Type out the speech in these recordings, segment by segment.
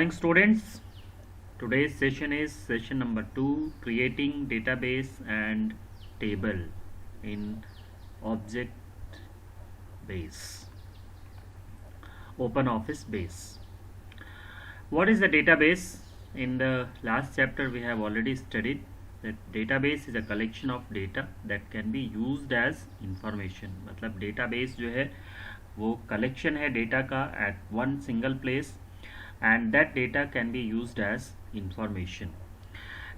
Thanks students. Today's session is session number 2, creating database and table in object base, open office base. What is the database? In the last chapter we have already studied that database is a collection of data that can be used as information. मतलब database जो है वो collection है data का at one single place and that data can be used as information.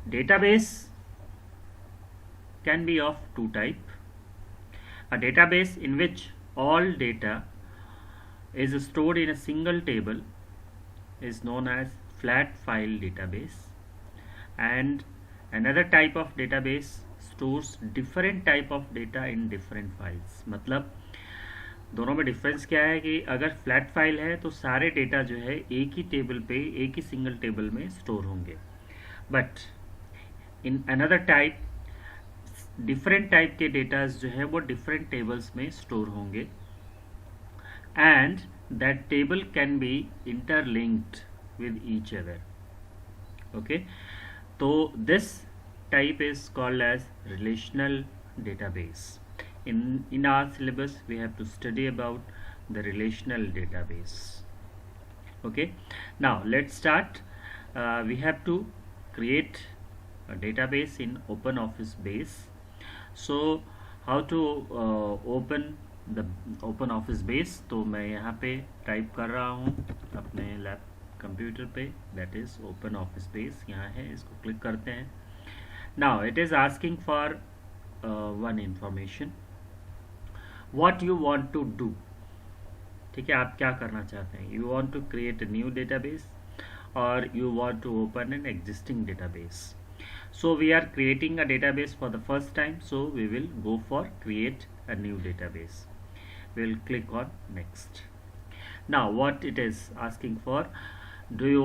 Database can be of two type. A database in which all data is stored in a single table is known as flat file database, and another type of database stores different type of data in different files. मतलब दोनों में difference क्या है कि अगर flat file है तो सारे डेटा जो है एक ही टेबल पे एक ही सिंगल टेबल में स्टोर होंगे, but in another type different type के डेटाज जो है वो डिफरेंट टेबल्स में स्टोर होंगे and that table can be interlinked with each other. Okay, so this type is called as relational database. In our syllabus we have to study about the relational database. Okay, now let's start. We have to create a database in open office base. So how to open the open office base? तो मैं यहाँ पे type कर रहा हूँ अपने lap computer पे, that is open office base यहाँ है, इसको क्लिक करते हैं. Now it is asking for one information, what you want to do. ठीक है, आप क्या करना चाहते हैं? You want to create a new database और you want to open an existing database. So we are creating a database for the first time, so we will go for create a new database. We will click on next. Now what it is asking for, do you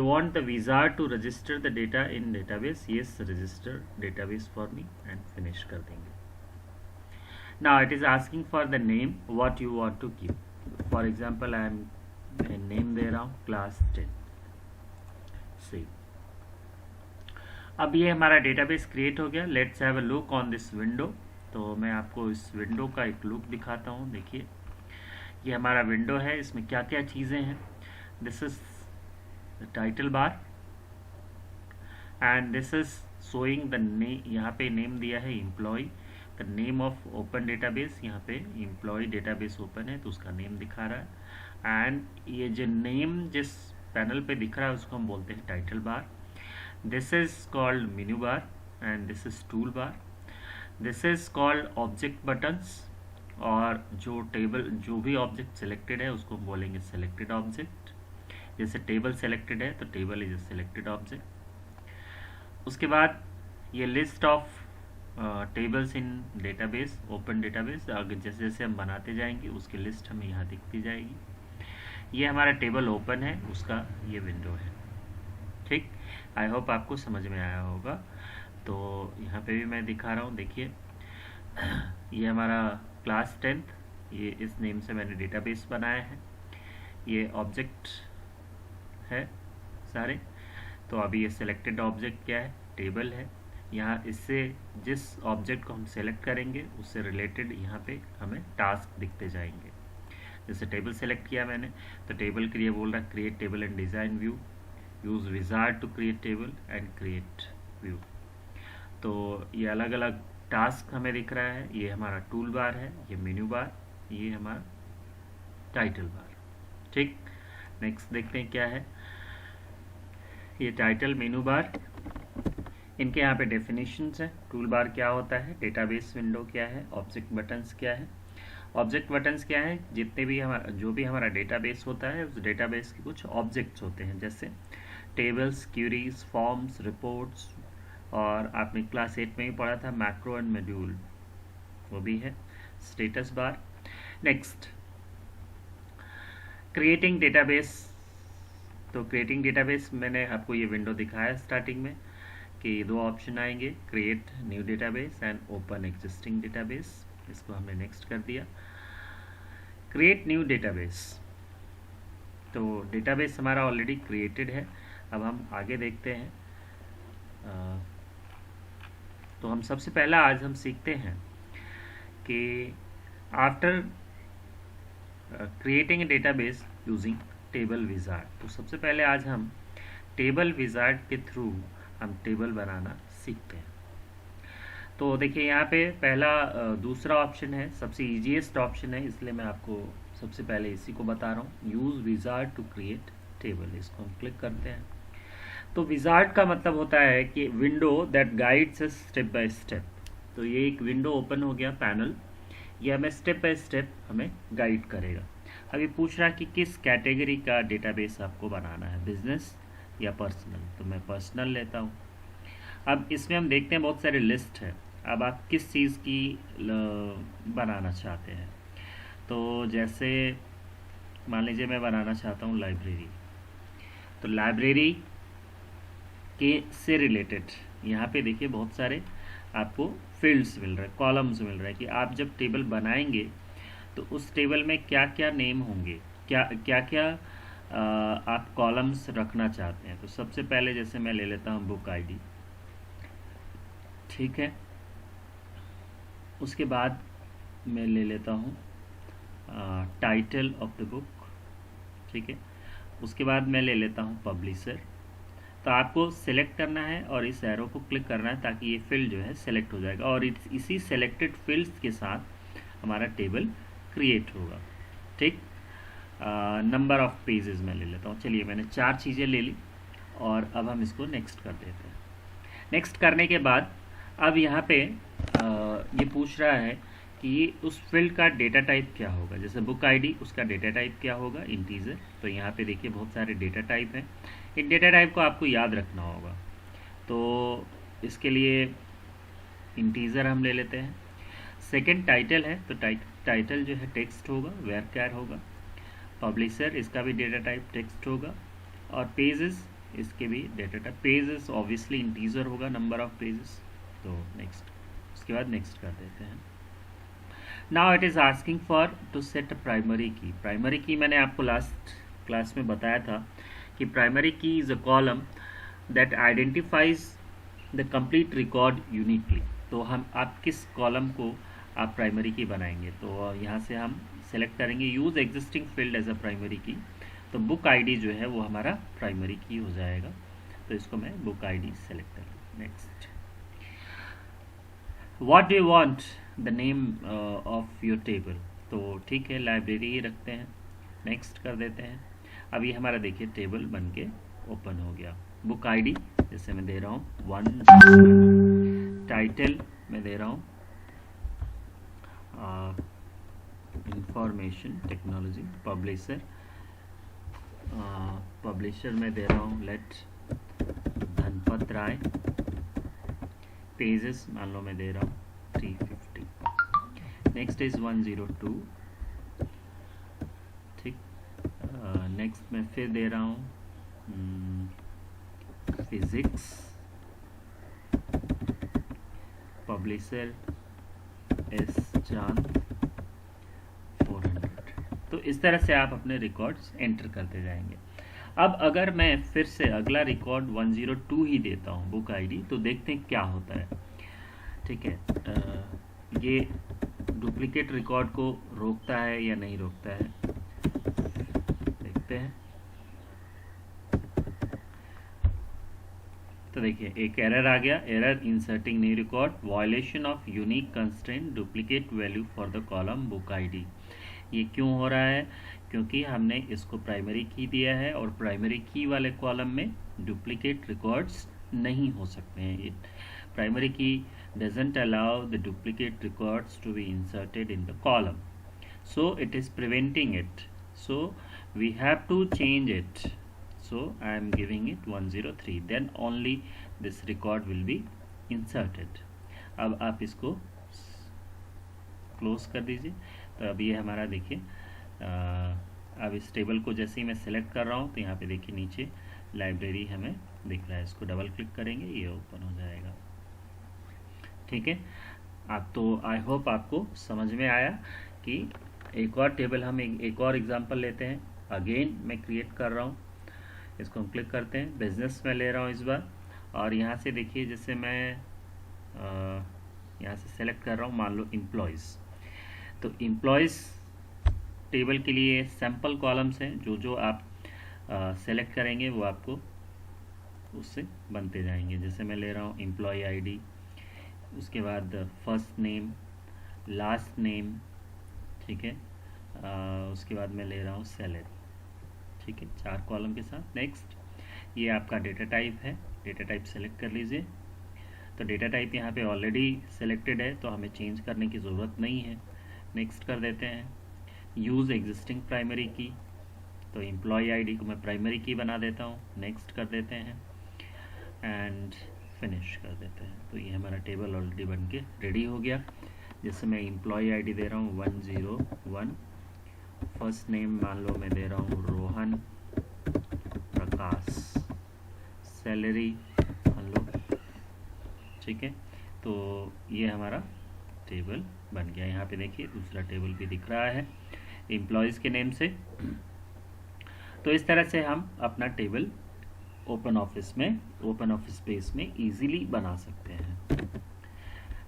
want the wizard to register the data in database? Yes, register database for me and finish कर देंगे. Now it is asking for the name, what you want to give. For example, I am name दे रहा हूँ class 10. See, अब ये हमारा database create हो गया. Let's have a look on this window. तो मैं आपको इस विंडो का एक लुक दिखाता हूँ. देखिए, ये हमारा विंडो है, इसमें क्या क्या चीज़ें हैं. This is the title bar and this is showing the name. यहाँ पे नेम दिया है employee, the name of open database. यहाँ पे employee database open है तो उसका नेम दिखा रहा है, and ये जो नेम जिस पैनल पे दिख रहा है उसको हम बोलते हैं title bar. This is called menu bar and this is tool bar. This is called object buttons, और जो टेबल जो भी ऑब्जेक्ट सेलेक्टेड है उसको हम बोलेंगे सेलेक्टेड ऑब्जेक्ट. जैसे टेबल सेलेक्टेड है तो table is a selected object. उसके बाद ये list of tables in database, open database. आगे जैसे जैसे हम बनाते जाएंगे उसकी लिस्ट हमें यहाँ दिखती जाएगी. ये हमारा टेबल ओपन है, उसका ये विंडो है. ठीक, आई होप आपको समझ में आया होगा. तो यहाँ पे भी मैं दिखा रहा हूँ. देखिए, ये हमारा क्लास 10th, ये इस नेम से मैंने डेटाबेस बनाया है. ये ऑब्जेक्ट है सारे. तो अभी ये सिलेक्टेड ऑब्जेक्ट क्या है? टेबल है. यहाँ इससे जिस ऑब्जेक्ट को हम सेलेक्ट करेंगे उससे रिलेटेड यहाँ पे हमें टास्क दिखते जाएंगे. जैसे टेबल सेलेक्ट किया मैंने तो टेबल के लिए बोल रहा है create table and design view, use wizard to create table and create view. तो ये अलग अलग टास्क हमें दिख रहा है. ये हमारा टूल बार है, ये मेन्यू बार, ये हमारा टाइटल बार. ठीक, नेक्स्ट देखते हैं क्या है. ये टाइटल, मेनू बार, इनके यहाँ पे डेफिनेशंस हैं. टूल बार क्या होता है, डेटाबेस विंडो क्या है, ऑब्जेक्ट बटन्स क्या है. ऑब्जेक्ट बटन्स क्या है? जितने भी हमारा जो भी हमारा डेटाबेस होता है उस डेटाबेस के कुछ ऑब्जेक्ट्स होते हैं, जैसे टेबल्स, क्यूरीज, फॉर्म्स, रिपोर्ट्स, और आपने क्लास 8 में ही पढ़ा था मैक्रो एंड मॉड्यूल, वो भी है. Status bar. Next, creating database. तो क्रिएटिंग डेटाबेस मैंने आपको ये विंडो दिखाया स्टार्टिंग में कि दो ऑप्शन आएंगे, create new database and open existing database. इसको हमने नेक्स्ट कर दिया. Create new database. तो डेटाबेस हमारा ऑलरेडी क्रिएटेड है। अब हम आगे देखते हैं। तो हम सबसे पहला आज हम सीखते हैं कि after creating a database using table wizard. तो सबसे पहले आज हम टेबल विजार्ड के थ्रू हम टेबल बनाना सीखते हैं। तो देखिए यहाँ पे पहला दूसरा ऑप्शन है, सबसे इजीएस्ट ऑप्शन है, इसलिए मैं आपको सबसे पहले इसी को बता रहा हूँ। Use wizard to create table, इसको हम क्लिक करते हैं। तो विजार्ड का मतलब होता है कि window that guides us step by step. तो ये एक विंडो ओपन हो गया, पैनल, ये हमें स्टेप बाय स्टेप हमें गाइड करेगा। अभी पूछ रहा है कि किस कैटेगरी का डेटाबेस आपको बनाना है, बिजनेस या पर्सनल। तो मैं पर्सनल लेता हूँ। अब इसमें हम देखते हैं बहुत सारे लिस्ट है। अब आप किस चीज़ की बनाना चाहते हैं। तो जैसे मान लीजिए मैं बनाना चाहता हूँ लाइब्रेरी। तो लाइब्रेरी के से रिलेटेड यहाँ पे देखिए बहुत सारे आपको फील्ड्स मिल रहे हैं, कॉलम्स मिल रहे हैं कि आप जब टेबल बनाएंगे तो उस टेबल में क्या क्या नेम होंगे, क्या क्या आप कॉलम्स रखना चाहते हैं। तो सबसे पहले जैसे मैं ले लेता हूँ बुक आईडी, ठीक है। उसके बाद मैं ले लेता हूँ टाइटल ऑफ द बुक, ठीक है। उसके बाद मैं ले लेता हूँ पब्लिशर। तो आपको सेलेक्ट करना है और इस एरो को क्लिक करना है ताकि ये फील्ड जो है सेलेक्ट हो जाएगा और इसी सेलेक्टेड फील्ड्स के साथ हमारा टेबल क्रिएट होगा, ठीक। नंबर ऑफ पेजेस मैं ले लेता हूँ। चलिए मैंने 4 चीज़ें ले ली और अब हम इसको नेक्स्ट कर देते हैं। नेक्स्ट करने के बाद अब यहाँ पे ये पूछ रहा है कि उस फील्ड का डेटा टाइप क्या होगा। जैसे बुक आईडी, उसका डेटा टाइप क्या होगा, इंटीजर। तो यहाँ पे देखिए बहुत सारे डेटा टाइप हैं। इन डेटा टाइप को आपको याद रखना होगा। तो इसके लिए इंटीजर हम ले लेते हैं। सेकंड टाइटल है, तो टाइटल जो है टेक्स्ट होगा, वेयर होगा। पब्लिशर, इसका भी डेटा टाइप टेक्स्ट होगा। और पेजेस, इसके भी data type, pages obviously integer होगा, नंबर ऑफ पेजेस। तो नेक्स्ट, उसके बाद नेक्स्ट कर देते हैं। Now it is asking for to set primary key. Primary key मैंने आपको लास्ट क्लास में बताया था कि प्राइमरी की is a column that identifies the complete record uniquely. तो आप किस कॉलम को आप प्राइमरी की बनाएंगे। तो यहाँ से हम सेलेक्ट करेंगे use existing field as a primary key. तो बुक आईडी जो है वो हमारा प्राइमरी की हो जाएगा। तो इसको मैं बुक आईडी सेलेक्ट करूँ। Next, what do you want the name of your table. तो ठीक है, लाइब्रेरी ही रखते हैं। नेक्स्ट कर देते हैं। अब ये हमारा देखिए टेबल बन के ओपन हो गया। बुक आईडी जैसे मैं दे रहा हूँ 1, टाइटल मैं दे रहा हूँ इंफॉर्मेशन टेक्नोलॉजी। पब्लिशर मैं दे रहा हूँ लेट धनपत राय। पेजेस मान लो मैं दे रहा हूँ 350। नेक्स्ट इज 102, ठीक। नेक्स्ट मैं फिर दे रहा हूँ फिजिक्स। पब्लिशर एस चांद 400। तो इस तरह से आप अपने रिकॉर्ड्स एंटर करते जाएंगे। अब अगर मैं फिर से अगला रिकॉर्ड 102 ही देता हूँ बुक आईडी, तो देखते हैं क्या होता है, ठीक है। ये डुप्लीकेट रिकॉर्ड को रोकता है या नहीं रोकता है, देखते हैं। तो देखिए एक एरर आ गया, error inserting new record, violation of unique constraint, duplicate value for the column book ID. ये क्यों हो रहा है, क्योंकि हमने इसको प्राइमरी की दिया है और प्राइमरी की वाले कॉलम में डुप्लीकेट रिकॉर्ड्स नहीं हो सकते हैं। प्राइमरी की doesn't allow the duplicate records to be inserted in the column, so it is preventing it. So we have to change it. So I am giving it 103, then only this record will be inserted. अब आप इसको close कर दीजिए। तो अब ये हमारा देखिए, अब इस टेबल को जैसे ही मैं सेलेक्ट कर रहा हूँ तो यहाँ पे देखिए नीचे लाइब्रेरी हमें दिख रहा है। इसको डबल क्लिक करेंगे, ये ओपन हो जाएगा, ठीक है। आप तो आई होप आपको समझ में आया कि एक और टेबल हम एक और एग्जांपल लेते हैं। अगेन मैं क्रिएट कर रहा हूँ, इसको हम क्लिक करते हैं, बिजनेस में ले रहा हूँ इस बार, और यहाँ से देखिए जैसे मैं यहाँ से सेलेक्ट कर रहा हूँ, मान लो एम्प्लॉयज़, तो एम्प्लॉयज़ टेबल के लिए सैम्पल कॉलम्स हैं, जो जो आप सेलेक्ट करेंगे वो आपको उससे बनते जाएंगे। जैसे मैं ले रहा हूँ एम्प्लॉय आईडी, उसके बाद फर्स्ट नेम, लास्ट नेम, ठीक है, उसके बाद मैं ले रहा हूँ सैलरी, ठीक है, 4 कॉलम के साथ। नेक्स्ट, ये आपका डेटा टाइप है, डेटा टाइप सेलेक्ट कर लीजिए। तो डेटा टाइप यहाँ पे ऑलरेडी सेलेक्टेड है, तो हमें चेंज करने की ज़रूरत नहीं है। नेक्स्ट कर देते हैं। यूज़ एग्जिस्टिंग प्राइमरी की, तो एम्प्लॉय आईडी को मैं प्राइमरी की बना देता हूँ। नेक्स्ट कर देते हैं एंड फिनिश कर देते हैं। तो ये हमारा टेबल ऑलरेडी बन के रेडी हो गया। जैसे मैं एम्प्लॉय आईडी दे रहा हूँ 101, फर्स्ट नेम मान लो मैं दे रहा हूँ रोहन प्रकाश, सैलरी मान लो, ठीक है। तो ये हमारा टेबल बन गया। यहाँ पे देखिए दूसरा टेबल भी दिख रहा है एम्प्लॉयज़ के नेम से। तो इस तरह से हम अपना टेबल ओपन ऑफिस में, ओपन ऑफिस स्पेस में इजीली बना सकते हैं।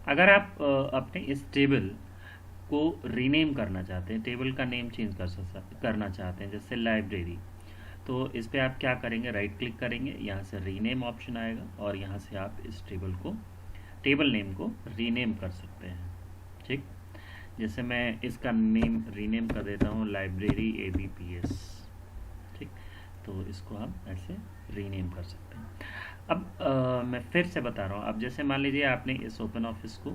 अगर आप अपने इस टेबल को रीनेम करना चाहते हैं, टेबल का नेम चेंज करना चाहते हैं, जैसे लाइब्रेरी, तो इस पर आप क्या करेंगे, राइट क्लिक करेंगे, यहाँ से रीनेम ऑप्शन आएगा और यहाँ से आप इस टेबल को, टेबल नेम को रीनेम कर सकते हैं, ठीक। जैसे मैं इसका नेम रीनेम कर देता हूँ लाइब्रेरी ABPS, ठीक। तो इसको हम ऐसे रीनेम कर सकते हैं। अब मैं फिर से बता रहा हूँ, अब जैसे मान लीजिए आपने इस ओपन ऑफिस को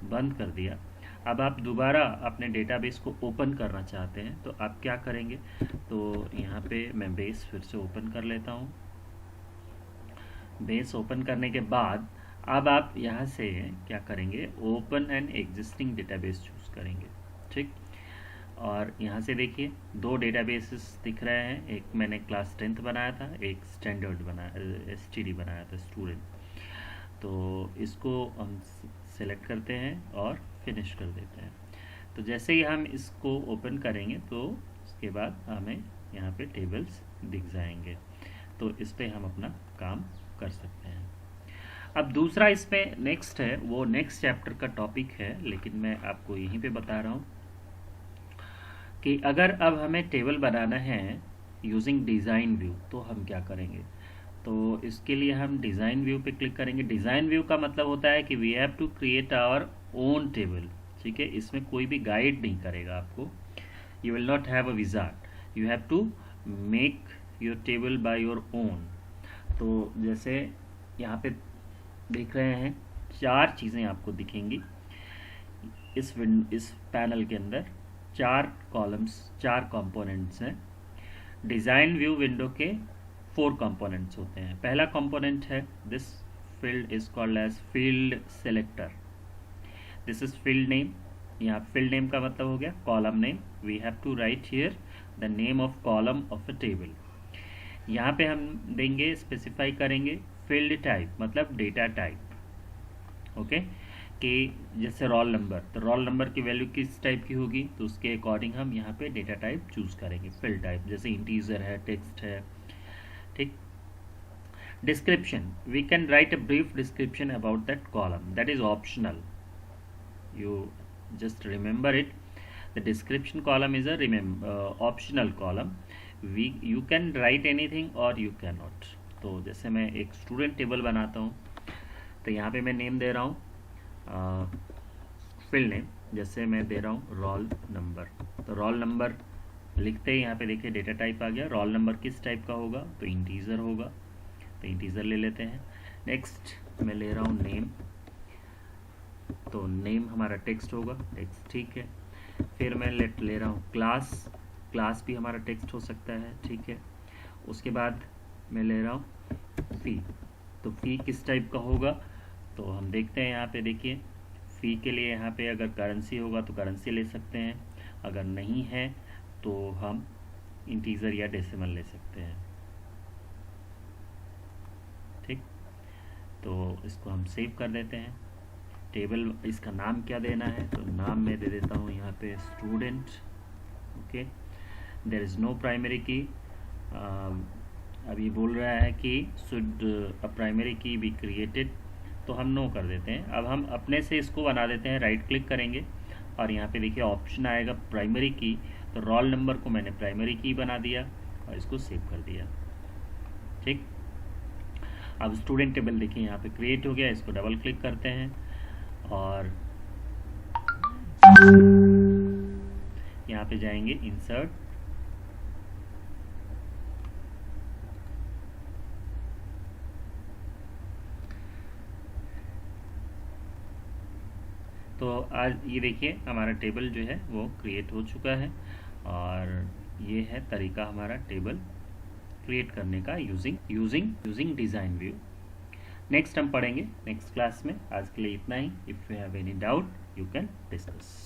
बंद कर दिया, अब आप दोबारा अपने डेटाबेस को ओपन करना चाहते हैं, तो आप क्या करेंगे, तो यहाँ पे मैं बेस फिर से ओपन कर लेता हूँ। बेस ओपन करने के बाद अब आप यहाँ से क्या करेंगे, open an existing database choose करेंगे, ठीक। और यहाँ से देखिए 2 डेटाबेसेस दिख रहे हैं, एक मैंने क्लास 10th बनाया था, एक स्टैंडर्ड बनाया, STD बनाया था, स्टूडेंट। तो इसको हम सेलेक्ट करते हैं और फिनिश कर देते हैं। तो जैसे ही हम इसको ओपन करेंगे तो उसके बाद हमें यहाँ पे टेबल्स दिख जाएंगे, तो इस पर हम अपना काम कर सकते हैं। अब दूसरा इसमें नेक्स्ट है, वो नेक्स्ट चैप्टर का टॉपिक है, लेकिन मैं आपको यहीं पे बता रहा हूँ कि अगर अब हमें टेबल बनाना है यूजिंग डिज़ाइन व्यू, तो हम क्या करेंगे। तो इसके लिए हम डिज़ाइन व्यू पे क्लिक करेंगे। डिज़ाइन व्यू का मतलब होता है कि we have to create our own table, ठीक है। इसमें कोई भी गाइड नहीं करेगा आपको, you will not have a wizard, you have to make your table by your own. तो जैसे यहाँ पे देख रहे हैं 4 चीज़ें आपको दिखेंगी इस पैनल के अंदर, 4 कॉलम्स, 4 कंपोनेंट्स हैं। डिज़ाइन व्यू विंडो के 4 कंपोनेंट्स होते हैं। पहला कंपोनेंट है, this field is called as field selector, this is field name. यहाँ फील्ड नेम का मतलब हो गया column name, we have to write here the name of column of a table. यहाँ पे हम देंगे, स्पेसिफाई करेंगे फील्ड टाइप, मतलब डेटा टाइप, ओके, कि जैसे रोल नंबर, तो रोल नंबर की वैल्यू किस टाइप की होगी, तो उसके अकॉर्डिंग हम यहाँ पे डेटा टाइप चूज़ करेंगे। फील्ड टाइप जैसे इंटीजर है, टेक्स्ट है, ठीक। Description, we can write a brief description about that column, that is optional, you just remember it. The description column is a optional column, you can write anything or you cannot। तो जैसे मैं एक student table बनाता हूँ, तो यहाँ पे मैं नेम दे रहा हूँ फील्ड नेम, जैसे मैं दे रहा हूँ रोल नंबर। तो रोल नंबर लिखते ही यहाँ पे देखिए डेटा टाइप आ गया। रोल नंबर किस टाइप का होगा, तो इंटीजर होगा, तो इंटीजर ले लेते हैं। नेक्स्ट मैं ले रहा हूँ नेम, तो नेम हमारा टेक्स्ट होगा, टेक्स्ट, ठीक है। फिर मैं ले रहा हूँ क्लास, क्लास भी हमारा टेक्स्ट हो सकता है, ठीक है। उसके बाद मैं ले रहा हूँ फ़ी, तो फ़ी किस टाइप का होगा, तो हम देखते हैं यहाँ पे देखिए, फ़ी के लिए यहाँ पे अगर करेंसी होगा तो करेंसी ले सकते हैं, अगर नहीं है तो हम इंटीजर या डेसिमल ले सकते हैं, ठीक। तो इसको हम सेव कर देते हैं। टेबल, इसका नाम क्या देना है, तो नाम मैं दे देता हूँ यहाँ पे student, okay. There is no primary key. अभी बोल रहा है कि should a primary key be created, तो हम नो कर देते हैं। अब हम अपने से इसको बना देते हैं, राइट क्लिक करेंगे और यहाँ पे देखिए ऑप्शन आएगा प्राइमरी की, तो रोल नंबर को मैंने प्राइमरी की बना दिया और इसको सेव कर दिया। ठीक, अब स्टूडेंट टेबल देखिए यहाँ पे क्रिएट हो गया। इसको डबल क्लिक करते हैं और यहाँ पे जाएंगे इंसर्ट, तो आज ये देखिए हमारा टेबल जो है वो क्रिएट हो चुका है। और ये है तरीका हमारा टेबल क्रिएट करने का यूजिंग डिज़ाइन व्यू। नेक्स्ट हम पढ़ेंगे नेक्स्ट क्लास में। आज के लिए इतना ही। If you have any doubt you can discuss.